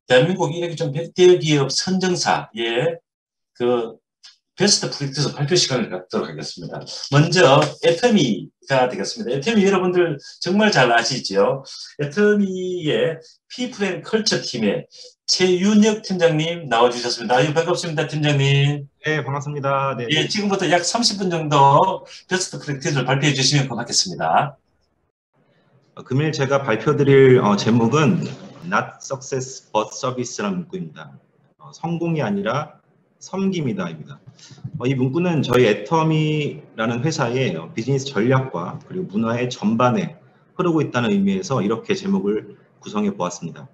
대한민국 이렇게 좀 대기업 선정사의 그 베스트 프로젝트에서 발표 시간을 갖도록 하겠습니다. 먼저 애터미가 되겠습니다. 애터미 여러분들 정말 잘 아시죠? 애터미의 피플 앤 컬처 팀의 최윤혁 팀장님 나와주셨습니다. 아유, 반갑습니다, 팀장님. 네, 반갑습니다. 네. 예, 지금부터 약 30분 정도 베스트 프로젝트를 발표해 주시면 고맙겠습니다. 금일 제가 발표드릴 제목은 Not Success but Service라는 문구입니다. 성공이 아니라 섬김이다입니다. 이 문구는 저희 애터미라는 회사의 비즈니스 전략과 그리고 문화의 전반에 흐르고 있다는 의미에서 이렇게 제목을 구성해 보았습니다.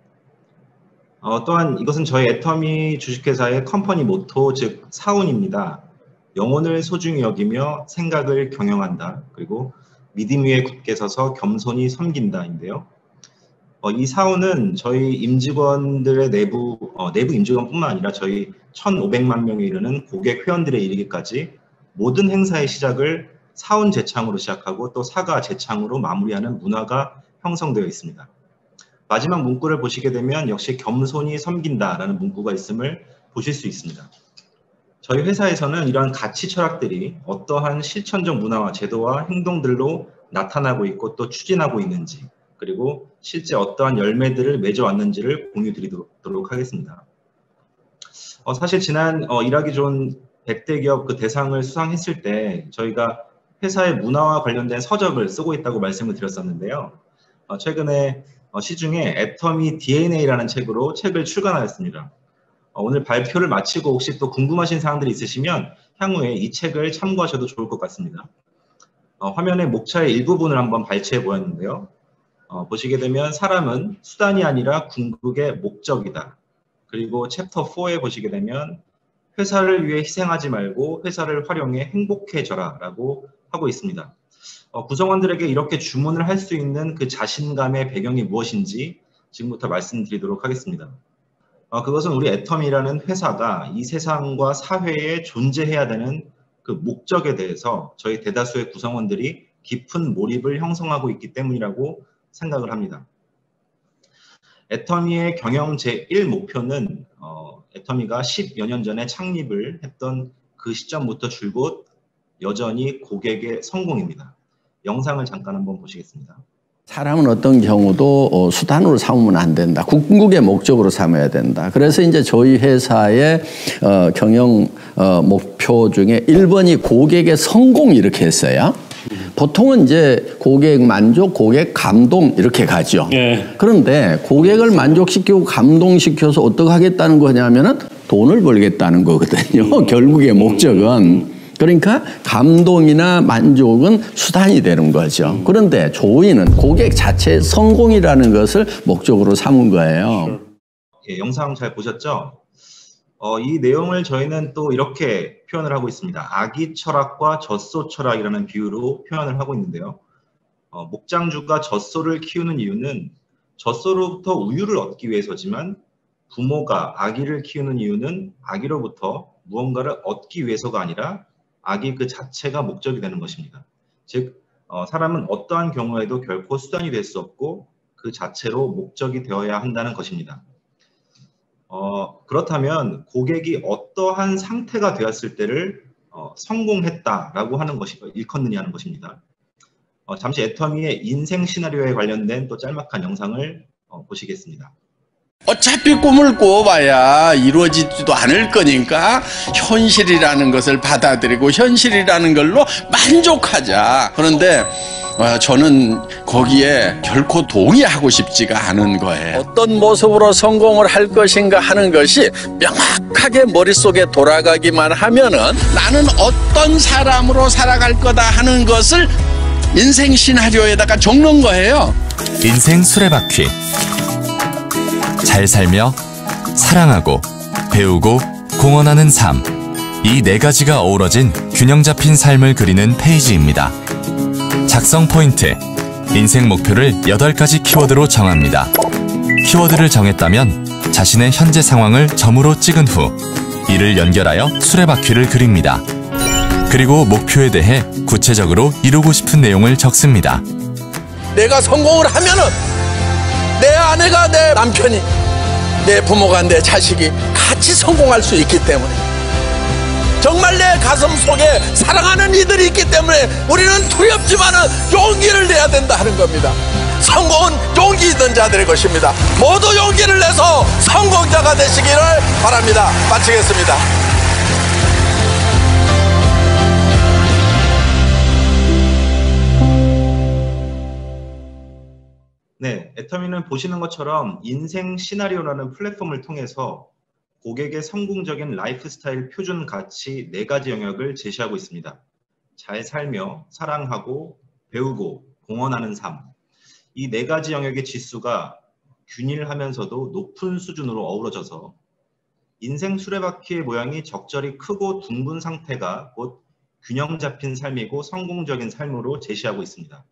또한 이것은 저희 애터미 주식회사의 컴퍼니 모토, 즉 사운입니다. 영혼을 소중히 여기며 생각을 경영한다. 그리고 믿음 위에 굳게 서서 겸손히 섬긴다인데요. 이 사운은 저희 임직원들의 내부 임직원뿐만 아니라 저희 1,500만 명에 이르는 고객 회원들에 이르기까지 모든 행사의 시작을 사운 제창으로 시작하고 또 사가 제창으로 마무리하는 문화가 형성되어 있습니다. 마지막 문구를 보시게 되면 역시 겸손히 섬긴다라는 문구가 있음을 보실 수 있습니다. 저희 회사에서는 이러한 가치 철학들이 어떠한 실천적 문화와 제도와 행동들로 나타나고 있고 또 추진하고 있는지, 그리고 실제 어떠한 열매들을 맺어왔는지를 공유드리도록 하겠습니다. 사실 지난 일하기 좋은 100대 기업 그 대상을 수상했을 때 저희가 회사의 문화와 관련된 서적을 쓰고 있다고 말씀을 드렸었는데요. 최근에 시중에 애터미 DNA라는 책을 출간하였습니다. 오늘 발표를 마치고 혹시 또 궁금하신 사항들이 있으시면 향후에 이 책을 참고하셔도 좋을 것 같습니다. 화면의 목차의 일부분을 한번 발췌해 보았는데요. 보시게 되면 사람은 수단이 아니라 궁극의 목적이다. 그리고 챕터 4에 보시게 되면 회사를 위해 희생하지 말고 회사를 활용해 행복해져라 라고 하고 있습니다. 구성원들에게 이렇게 주문을 할 수 있는 그 자신감의 배경이 무엇인지 지금부터 말씀드리도록 하겠습니다. 그것은 우리 애터미라는 회사가 이 세상과 사회에 존재해야 되는 그 목적에 대해서 저희 대다수의 구성원들이 깊은 몰입을 형성하고 있기 때문이라고 생각을 합니다. 애터미의 경영 제1 목표는 애터미가 10여 년 전에 창립을 했던 그 시점부터 줄곧 여전히 고객의 성공입니다. 영상을 잠깐 한번 보시겠습니다. 사람은 어떤 경우도 수단으로 삼으면 안 된다. 궁극의 목적으로 삼아야 된다. 그래서 이제 저희 회사의 경영 목표 중에 1번이 고객의 성공 이렇게 했어요. 보통은 이제 고객 만족, 고객 감동 이렇게 가죠. 네. 그런데 고객을 만족시키고 감동시켜서 어떻게 하겠다는 거냐면은 돈을 벌겠다는 거거든요. 결국의 목적은. 그러니까 감동이나 만족은 수단이 되는 거죠. 그런데 조이는 고객 자체의 성공이라는 것을 목적으로 삼은 거예요. 예, 영상 잘 보셨죠? 이 내용을 저희는 또 이렇게 표현을 하고 있습니다. 아기 철학과 젖소 철학이라는 비유로 표현을 하고 있는데요. 목장주가 젖소를 키우는 이유는 젖소로부터 우유를 얻기 위해서지만 부모가 아기를 키우는 이유는 아기로부터 무언가를 얻기 위해서가 아니라 아기 그 자체가 목적이 되는 것입니다. 즉 사람은 어떠한 경우에도 결코 수단이 될 수 없고 그 자체로 목적이 되어야 한다는 것입니다. 그렇다면 고객이 어떠한 상태가 되었을 때를 성공했다라고 하는 것이 일컫느냐는 것입니다. 잠시 애터미의 인생 시나리오에 관련된 또 짤막한 영상을 보시겠습니다. 어차피 꿈을 꿔봐야 이루어지지도 않을 거니까 현실이라는 것을 받아들이고 현실이라는 걸로 만족하자. 그런데 저는 거기에 결코 동의하고 싶지가 않은 거예요. 어떤 모습으로 성공을 할 것인가 하는 것이 명확하게 머릿속에 돌아가기만 하면은 나는 어떤 사람으로 살아갈 거다 하는 것을 인생 시나리오에다가 적는 거예요. 인생 수레바퀴. 잘 살며 사랑하고 배우고 공헌하는 삶. 이 네 가지가 어우러진 균형 잡힌 삶을 그리는 페이지입니다. 작성 포인트. 인생 목표를 8가지 키워드로 정합니다. 키워드를 정했다면 자신의 현재 상황을 점으로 찍은 후 이를 연결하여 수레바퀴를 그립니다. 그리고 목표에 대해 구체적으로 이루고 싶은 내용을 적습니다. 내가 성공을 하면은 내 아내가 내 남편이 내 부모가 내 자식이 같이 성공할 수 있기 때문에, 정말 내 가슴 속에 사랑하는 이들이 있기 때문에 우리는 두렵지만은 용기를 내야 된다 하는 겁니다. 성공은 용기 있는 자들의 것입니다. 모두 용기를 내서 성공자가 되시기를 바랍니다. 마치겠습니다. 네, 애터미는 보시는 것처럼 인생 시나리오라는 플랫폼을 통해서 고객의 성공적인 라이프 스타일 표준 가치 4가지 영역을 제시하고 있습니다. 잘 살며 사랑하고 배우고 공헌하는 삶. 이 4가지 영역의 지수가 균일하면서도 높은 수준으로 어우러져서 인생 수레바퀴의 모양이 적절히 크고 둥근 상태가 곧 균형 잡힌 삶이고 성공적인 삶으로 제시하고 있습니다.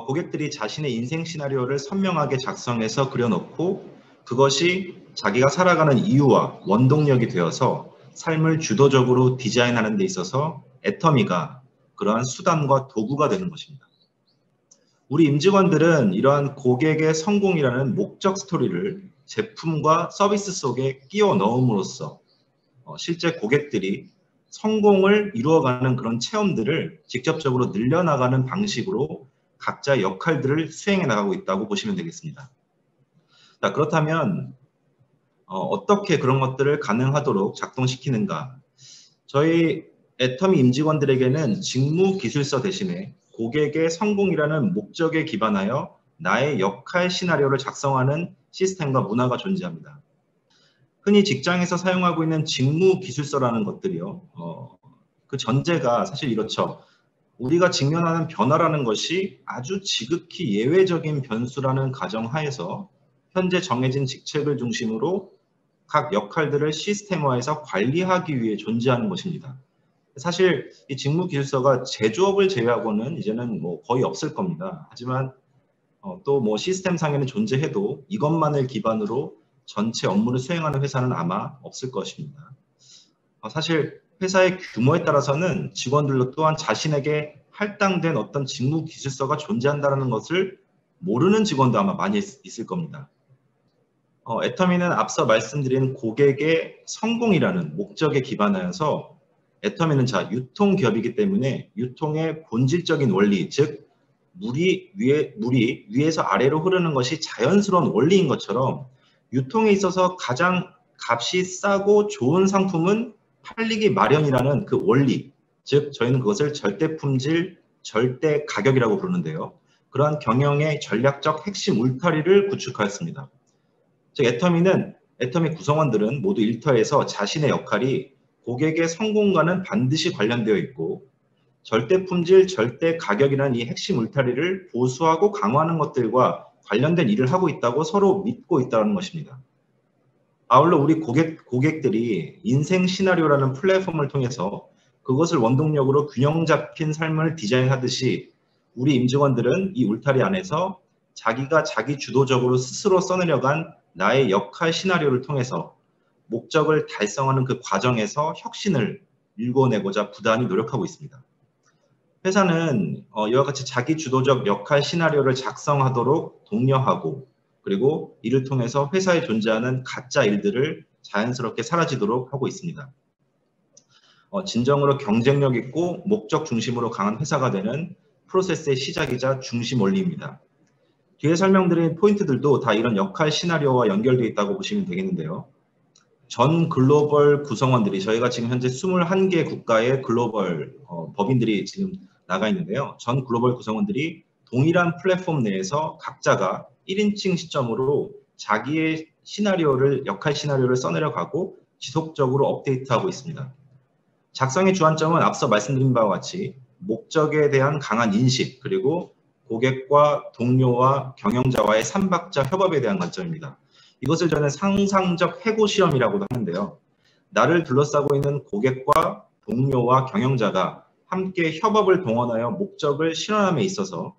고객들이 자신의 인생 시나리오를 선명하게 작성해서 그려놓고 그것이 자기가 살아가는 이유와 원동력이 되어서 삶을 주도적으로 디자인하는 데 있어서 애터미가 그러한 수단과 도구가 되는 것입니다. 우리 임직원들은 이러한 고객의 성공이라는 목적 스토리를 제품과 서비스 속에 끼워 넣음으로써 실제 고객들이 성공을 이루어가는 그런 체험들을 직접적으로 늘려나가는 방식으로 각자의 역할들을 수행해 나가고 있다고 보시면 되겠습니다. 자, 그렇다면 어떻게 그런 것들을 가능하도록 작동시키는가? 저희 애터미 임직원들에게는 직무 기술서 대신에 고객의 성공이라는 목적에 기반하여 나의 역할 시나리오를 작성하는 시스템과 문화가 존재합니다. 흔히 직장에서 사용하고 있는 직무 기술서라는 것들이요. 그 전제가 사실 이렇죠. 우리가 직면하는 변화라는 것이 아주 지극히 예외적인 변수라는 가정하에서 현재 정해진 직책을 중심으로 각 역할들을 시스템화해서 관리하기 위해 존재하는 것입니다. 사실 이 직무기술서가 제조업을 제외하고는 이제는 거의 없을 겁니다. 하지만 또 시스템상에는 존재해도 이것만을 기반으로 전체 업무를 수행하는 회사는 아마 없을 것입니다. 사실 회사의 규모에 따라서는 직원들도 또한 자신에게 할당된 어떤 직무기술서가 존재한다는 것을 모르는 직원도 아마 많이 있을 겁니다. 애터미는 앞서 말씀드린 고객의 성공이라는 목적에 기반하여서 애터미는 유통기업이기 때문에 유통의 본질적인 원리, 즉 물이 위에서 아래로 흐르는 것이 자연스러운 원리인 것처럼 유통에 있어서 가장 값이 싸고 좋은 상품은 팔리기 마련이라는 그 원리, 즉 저희는 그것을 절대 품질, 절대 가격이라고 부르는데요. 그러한 경영의 전략적 핵심 울타리를 구축하였습니다. 즉 애터미 구성원들은 모두 일터에서 자신의 역할이 고객의 성공과는 반드시 관련되어 있고 절대 품질, 절대 가격이라는 이 핵심 울타리를 보수하고 강화하는 것들과 관련된 일을 하고 있다고 서로 믿고 있다는 것입니다. 아울러 우리 고객들이 인생 시나리오라는 플랫폼을 통해서 그것을 원동력으로 균형 잡힌 삶을 디자인하듯이 우리 임직원들은 이 울타리 안에서 자기가 자기 주도적으로 스스로 써내려간 나의 역할 시나리오를 통해서 목적을 달성하는 그 과정에서 혁신을 일궈내고자 부단히 노력하고 있습니다. 회사는 이와 같이 자기 주도적 역할 시나리오를 작성하도록 독려하고 그리고 이를 통해서 회사에 존재하는 가짜 일들을 자연스럽게 사라지도록 하고 있습니다. 진정으로 경쟁력 있고 목적 중심으로 강한 회사가 되는 프로세스의 시작이자 중심 원리입니다. 뒤에 설명드린 포인트들도 다 이런 역할 시나리오와 연결되어 있다고 보시면 되겠는데요. 전 글로벌 구성원들이 저희가 지금 현재 21개 국가의 글로벌 법인들이 지금 나가 있는데요. 전 글로벌 구성원들이 동일한 플랫폼 내에서 각자가 1인칭 시점으로 자기의 역할 시나리오를 써내려가고 지속적으로 업데이트하고 있습니다. 작성의 주안점은 앞서 말씀드린 바와 같이 목적에 대한 강한 인식 그리고 고객과 동료와 경영자와의 3박자 협업에 대한 관점입니다. 이것을 저는 상상적 해고 시험이라고도 하는데요. 나를 둘러싸고 있는 고객과 동료와 경영자가 함께 협업을 동원하여 목적을 실현함에 있어서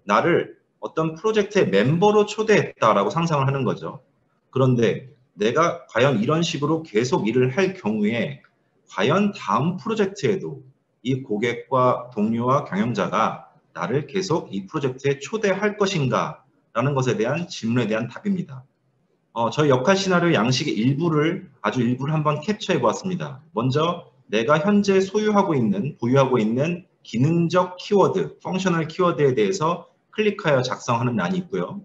나를 어떤 프로젝트의 멤버로 초대했다라고 상상을 하는 거죠. 그런데 내가 과연 이런 식으로 계속 일을 할 경우에 과연 다음 프로젝트에도 이 고객과 동료와 경영자가 나를 계속 이 프로젝트에 초대할 것인가 라는 것에 대한 질문에 대한 답입니다. 저희 역할 시나리오 양식의 아주 일부를 한번 캡처해 보았습니다. 먼저 내가 현재 보유하고 있는 기능적 키워드, 펑셔널 키워드에 대해서 클릭하여 작성하는 란이 있고요.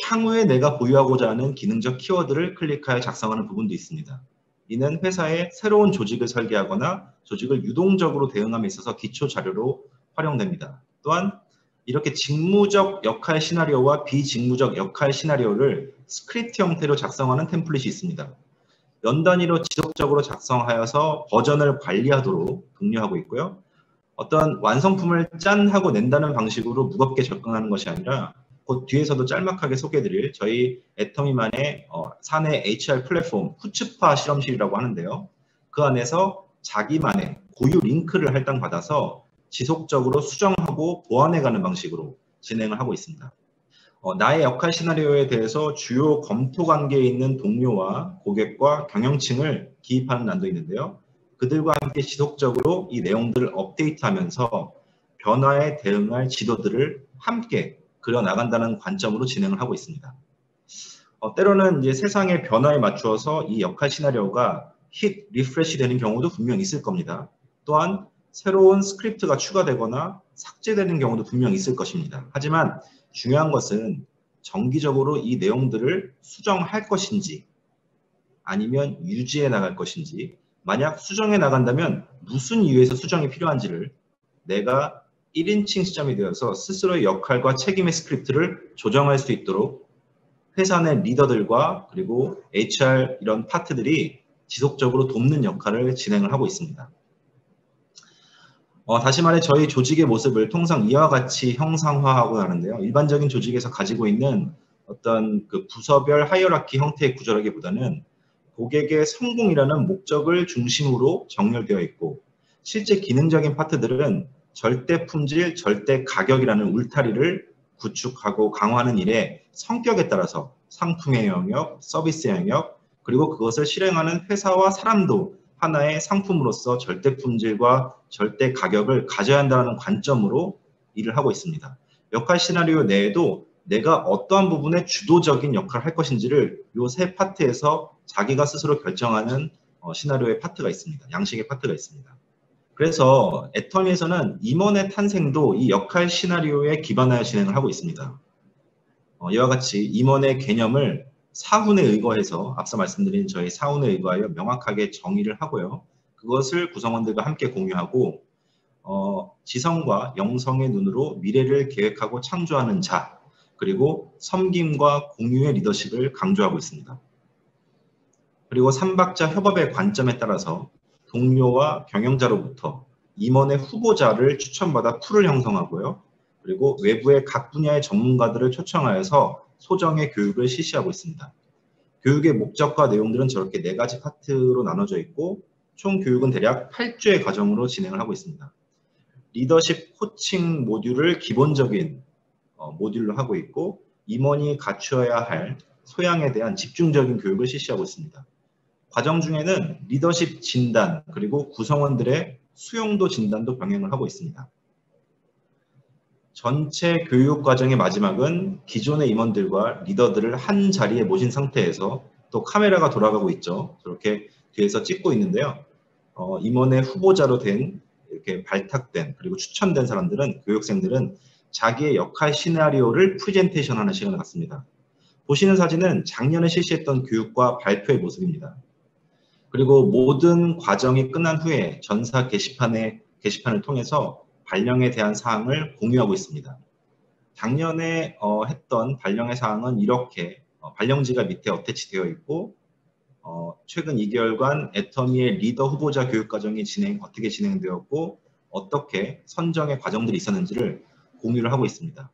향후에 내가 보유하고자 하는 기능적 키워드를 클릭하여 작성하는 부분도 있습니다. 이는 회사에 새로운 조직을 설계하거나 조직을 유동적으로 대응함에 있어서 기초 자료로 활용됩니다. 또한 이렇게 직무적 역할 시나리오와 비직무적 역할 시나리오를 스크립트 형태로 작성하는 템플릿이 있습니다. 연 단위로 지속적으로 작성하여서 버전을 관리하도록 독려하고 있고요. 어떤 완성품을 짠 하고 낸다는 방식으로 무겁게 접근하는 것이 아니라 곧 뒤에서도 짤막하게 소개해드릴 저희 애터미만의 사내 HR 플랫폼 후츠파 실험실이라고 하는데요. 그 안에서 자기만의 고유 링크를 할당받아서 지속적으로 수정하고 보완해가는 방식으로 진행을 하고 있습니다. 나의 역할 시나리오에 대해서 주요 검토 관계에 있는 동료와 고객과 경영층을 기입하는 난도 있는데요. 그들과 함께 지속적으로 이 내용들을 업데이트하면서 변화에 대응할 지도들을 함께 그려나간다는 관점으로 진행을 하고 있습니다. 때로는 이제 세상의 변화에 맞추어서 이 역할 시나리오가 힛, 리프레시 되는 경우도 분명 있을 겁니다. 또한 새로운 스크립트가 추가되거나 삭제되는 경우도 분명 있을 것입니다. 하지만 중요한 것은 정기적으로 이 내용들을 수정할 것인지 아니면 유지해 나갈 것인지, 만약 수정해 나간다면 무슨 이유에서 수정이 필요한지를 내가 1인칭 시점이 되어서 스스로의 역할과 책임의 스크립트를 조정할 수 있도록 회사 내 리더들과 그리고 HR 이런 파트들이 지속적으로 돕는 역할을 진행을 하고 있습니다. 다시 말해 저희 조직의 모습을 통상 이와 같이 형상화하고 하는데요. 일반적인 조직에서 가지고 있는 어떤 그 부서별 하이어라키 형태의 구조라기보다는 고객의 성공이라는 목적을 중심으로 정렬되어 있고, 실제 기능적인 파트들은 절대 품질, 절대 가격이라는 울타리를 구축하고 강화하는 일에 성격에 따라서 상품의 영역, 서비스의 영역, 그리고 그것을 실행하는 회사와 사람도 하나의 상품으로서 절대 품질과 절대 가격을 가져야 한다는 관점으로 일을 하고 있습니다. 역할 시나리오 내에도 내가 어떠한 부분에 주도적인 역할을 할 것인지를 이 세 파트에서 자기가 스스로 결정하는 시나리오의 파트가 있습니다. 양식의 파트가 있습니다. 그래서 애터미에서는 임원의 탄생도 이 역할 시나리오에 기반하여 진행을 하고 있습니다. 이와 같이 임원의 개념을 사훈에 의거해서 앞서 말씀드린 저희 사훈에 의거하여 명확하게 정의를 하고요. 그것을 구성원들과 함께 공유하고 지성과 영성의 눈으로 미래를 계획하고 창조하는 자, 그리고 섬김과 공유의 리더십을 강조하고 있습니다. 그리고 삼박자 협업의 관점에 따라서 동료와 경영자로부터 임원의 후보자를 추천받아 풀을 형성하고요. 그리고 외부의 각 분야의 전문가들을 초청하여서 소정의 교육을 실시하고 있습니다. 교육의 목적과 내용들은 저렇게 4가지 파트로 나눠져 있고 총 교육은 대략 8주의 과정으로 진행을 하고 있습니다. 리더십 코칭 모듈을 기본적인 모듈로 하고 있고, 임원이 갖추어야 할 소양에 대한 집중적인 교육을 실시하고 있습니다. 과정 중에는 리더십 진단 그리고 구성원들의 수용도 진단도 병행을 하고 있습니다. 전체 교육 과정의 마지막은 기존의 임원들과 리더들을 한 자리에 모신 상태에서, 또 카메라가 돌아가고 있죠. 저렇게 뒤에서 찍고 있는데요. 임원의 후보자로 된 이렇게 발탁된 그리고 추천된 사람들은, 교육생들은 자기의 역할 시나리오를 프레젠테이션 하는 시간을 갖습니다. 보시는 사진은 작년에 실시했던 교육과 발표의 모습입니다. 그리고 모든 과정이 끝난 후에 전사 게시판을 통해서 발령에 대한 사항을 공유하고 있습니다. 작년에 했던 발령의 사항은 이렇게 발령지가 밑에 어태치되어 있고, 최근 2개월간 애터미의 리더 후보자 교육 과정이 어떻게 진행되었고 어떻게 선정의 과정들이 있었는지를 공유를 하고 있습니다.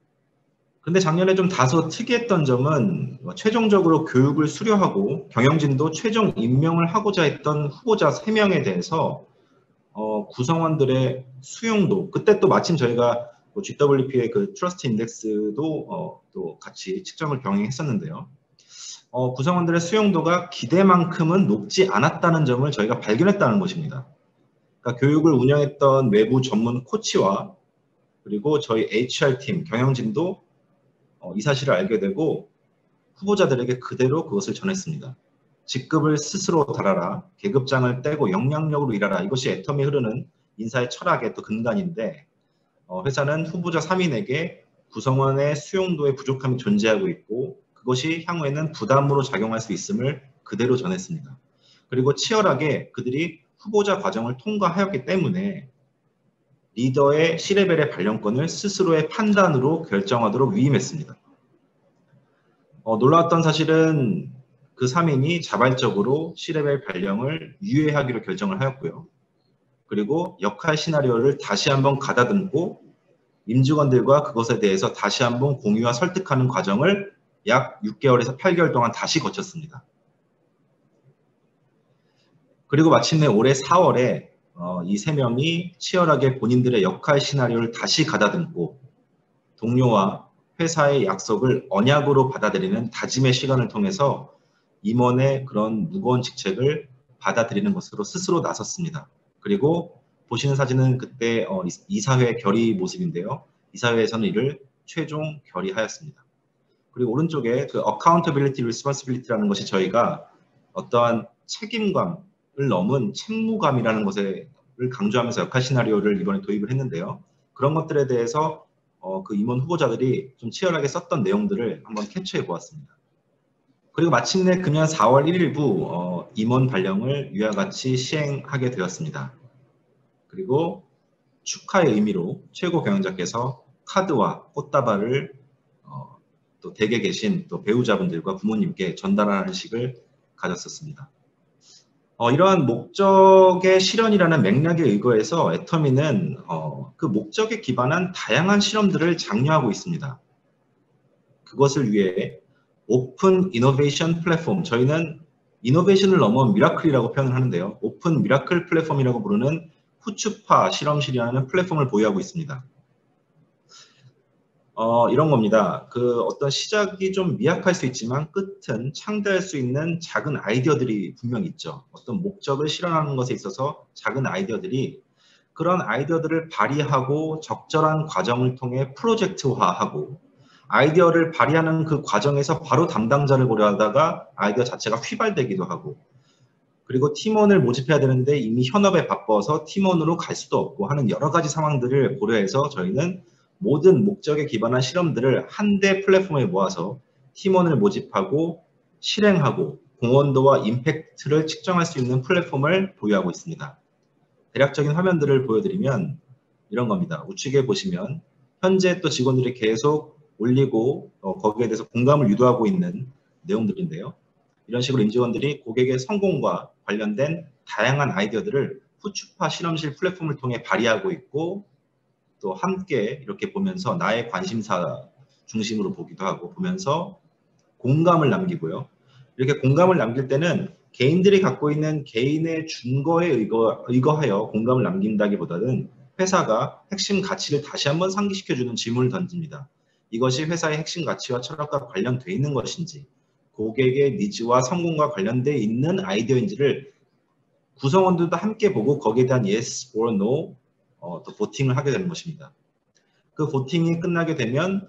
근데 작년에 좀 다소 특이했던 점은 최종적으로 교육을 수료하고 경영진도 최종 임명을 하고자 했던 후보자 3명에 대해서 구성원들의 수용도, 그때 또 마침 저희가 GWP의 그 트러스트 인덱스도 또 같이 측정을 병행했었는데요. 구성원들의 수용도가 기대만큼은 높지 않았다는 점을 저희가 발견했다는 것입니다. 그러니까 교육을 운영했던 외부 전문 코치와 그리고 저희 HR팀, 경영진도 이 사실을 알게 되고 후보자들에게 그대로 그것을 전했습니다. 직급을 스스로 달아라, 계급장을 떼고 역량력으로 일하라. 이것이 애터미에 흐르는 인사의 철학의 또 근간인데 회사는 후보자 3인에게 구성원의 수용도의 부족함이 존재하고 있고 그것이 향후에는 부담으로 작용할 수 있음을 그대로 전했습니다. 그리고 치열하게 그들이 후보자 과정을 통과하였기 때문에 리더의 C레벨의 발령권을 스스로의 판단으로 결정하도록 위임했습니다. 놀라웠던 사실은 그 3인이 자발적으로 C레벨 발령을 유예하기로 결정을 하였고요. 그리고 역할 시나리오를 다시 한번 가다듬고 임직원들과 그것에 대해서 다시 한번 공유와 설득하는 과정을 약 6개월에서 8개월 동안 다시 거쳤습니다. 그리고 마침내 올해 4월에 이 3명이 치열하게 본인들의 역할 시나리오를 다시 가다듬고 동료와 회사의 약속을 언약으로 받아들이는 다짐의 시간을 통해서 임원의 그런 무거운 직책을 받아들이는 것으로 스스로 나섰습니다. 그리고 보시는 사진은 그때 이사회 결의 모습인데요. 이사회에서는 이를 최종 결의하였습니다. 그리고 오른쪽에 그 accountability, responsibility라는 것이 저희가 어떠한 책임감을 넘은 책무감이라는 것을 강조하면서 역할 시나리오를 이번에 도입을 했는데요. 그런 것들에 대해서 그 임원 후보자들이 좀 치열하게 썼던 내용들을 한번 캡처해 보았습니다. 그리고 마침내 금년 4월 1일부 임원 발령을 위와 같이 시행하게 되었습니다. 그리고 축하의 의미로 최고 경영자께서 카드와 꽃다발을 또 댁에 계신 또 배우자분들과 부모님께 전달하는 식을 가졌었습니다. 이러한 목적의 실현이라는 맥락에 의거해서 애터미는 그 목적에 기반한 다양한 실험들을 장려하고 있습니다. 그것을 위해 오픈 이노베이션 플랫폼, 저희는 이노베이션을 넘어 미라클이라고 표현을 하는데요. 오픈 미라클 플랫폼이라고 부르는 후추파 실험실이라는 플랫폼을 보유하고 있습니다. 이런 겁니다. 그 어떤 시작이 좀 미약할 수 있지만 끝은 창대할 수 있는 작은 아이디어들이 분명 있죠. 어떤 목적을 실현하는 것에 있어서 작은 아이디어들이 그런 아이디어들을 발휘하고 적절한 과정을 통해 프로젝트화하고 아이디어를 발휘하는 그 과정에서 바로 담당자를 고려하다가 아이디어 자체가 휘발되기도 하고 그리고 팀원을 모집해야 되는데 이미 현업에 바빠서 팀원으로 갈 수도 없고 하는 여러 가지 상황들을 고려해서 저희는 모든 목적에 기반한 실험들을 한대 플랫폼에 모아서 팀원을 모집하고 실행하고 공헌도와 임팩트를 측정할 수 있는 플랫폼을 보유하고 있습니다. 대략적인 화면들을 보여드리면 이런 겁니다. 우측에 보시면 현재 또 직원들이 계속 올리고 거기에 대해서 공감을 유도하고 있는 내용들인데요. 이런 식으로 임직원들이 고객의 성공과 관련된 다양한 아이디어들을 후추파 실험실 플랫폼을 통해 발휘하고 있고 또 함께 이렇게 보면서 나의 관심사 중심으로 보기도 하고 보면서 공감을 남기고요. 이렇게 공감을 남길 때는 개인들이 갖고 있는 개인의 준거에 의거하여 공감을 남긴다기보다는 회사가 핵심 가치를 다시 한번 상기시켜주는 질문을 던집니다. 이것이 회사의 핵심 가치와 철학과 관련되어 있는 것인지 고객의 니즈와 성공과 관련되어 있는 아이디어인지를 구성원들도 함께 보고 거기에 대한 yes or no 또 보팅을 하게 되는 것입니다. 그 보팅이 끝나게 되면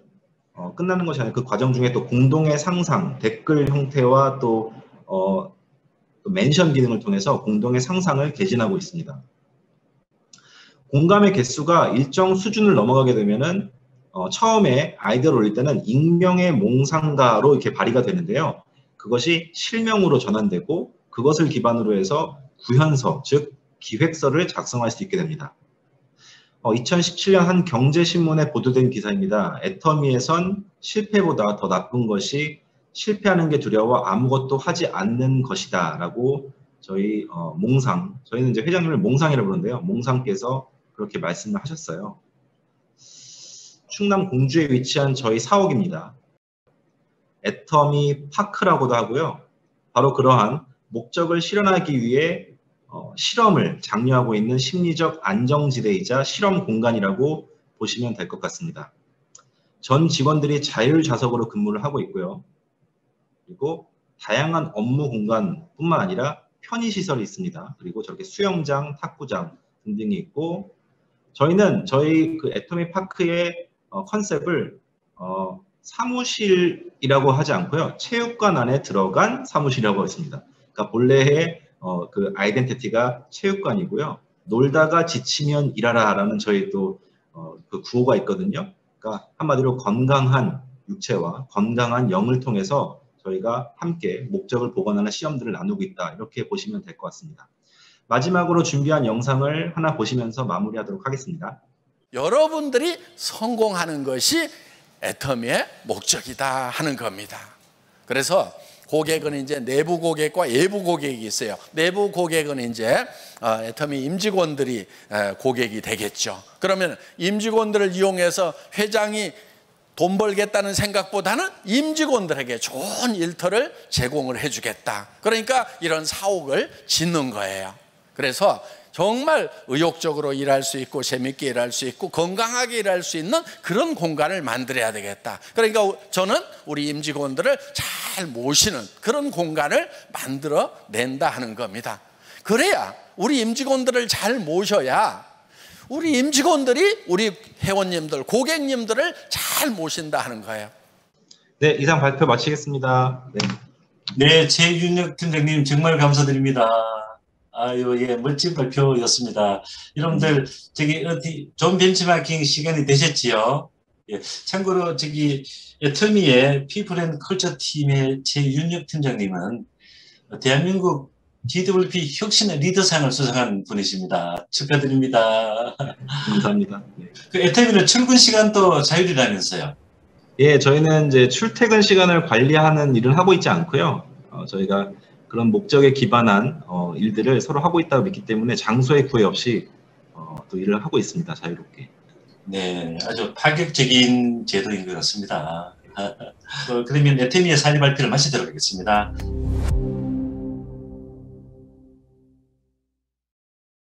끝나는 것이 아니라 그 과정 중에 또 공동의 상상, 댓글 형태와 또 멘션 기능을 통해서 공동의 상상을 개진하고 있습니다. 공감의 개수가 일정 수준을 넘어가게 되면은 처음에 아이디어를 올릴 때는 익명의 몽상가로 이렇게 발휘가 되는데요. 그것이 실명으로 전환되고 그것을 기반으로 해서 구현서, 즉 기획서를 작성할 수 있게 됩니다. 2017년 한 경제신문에 보도된 기사입니다. 애터미에선 실패보다 더 나쁜 것이 실패하는 게 두려워 아무것도 하지 않는 것이다 라고 저희 저희는 이제 회장님을 몽상이라고 부르는데요. 몽상께서 그렇게 말씀을 하셨어요. 충남 공주에 위치한 저희 사옥입니다. 애터미 파크라고도 하고요. 바로 그러한 목적을 실현하기 위해 실험을 장려하고 있는 심리적 안정지대이자 실험 공간이라고 보시면 될 것 같습니다. 전 직원들이 자율좌석으로 근무를 하고 있고요. 그리고 다양한 업무 공간뿐만 아니라 편의시설이 있습니다. 그리고 저렇게 수영장, 탁구장 등등이 있고 저희는 저희 그 애터미 파크의 컨셉을 사무실이라고 하지 않고요. 체육관 안에 들어간 사무실이라고 했습니다. 그러니까 본래의 그 아이덴티티가 체육관이고요. 놀다가 지치면 일하라라는 저희 또 그 구호가 있거든요. 그러니까 한마디로 건강한 육체와 건강한 영을 통해서 저희가 함께 목적을 보관하는 시험들을 나누고 있다. 이렇게 보시면 될 것 같습니다. 마지막으로 준비한 영상을 하나 보시면서 마무리하도록 하겠습니다. 여러분들이 성공하는 것이 애터미의 목적이다 하는 겁니다. 그래서 고객은 이제 내부 고객과 외부 고객이 있어요. 내부 고객은 이제 애터미 임직원들이 고객이 되겠죠. 그러면 임직원들을 이용해서 회장이 돈 벌겠다는 생각보다는 임직원들에게 좋은 일터를 제공을 해주겠다. 그러니까 이런 사옥을 짓는 거예요. 그래서 정말 의욕적으로 일할 수 있고 재밌게 일할 수 있고 건강하게 일할 수 있는 그런 공간을 만들어야 되겠다. 그러니까 저는 우리 임직원들을 잘 모시는 그런 공간을 만들어 낸다 하는 겁니다. 그래야 우리 임직원들을 잘 모셔야 우리 임직원들이 우리 회원님들, 고객님들을 잘 모신다 하는 거예요. 네, 이상 발표 마치겠습니다. 네, 최윤혁 팀장님 정말 감사드립니다. 아유, 예, 멋진 발표였습니다. 여러분들, 저기, 좋은 벤치마킹 시간이 되셨지요? 예, 참고로, 애터미의 피플 앤 컬처 팀의 최윤혁 팀장님은 대한민국 GWP 혁신의 리더상을 수상한 분이십니다. 축하드립니다. 감사합니다. 네. 그 애터미는 출근 시간도 자율이라면서요? 예, 저희는 이제 출퇴근 시간을 관리하는 일은 하고 있지 않고요. 저희가 그런 목적에 기반한 일들을 서로 하고 있다고 믿기 때문에 장소의 구애 없이 또 일을 하고 있습니다. 자유롭게. 네, 아주 파격적인 제도인 것 같습니다. 그러면 애터미의 사례 발표를 마치도록 하겠습니다.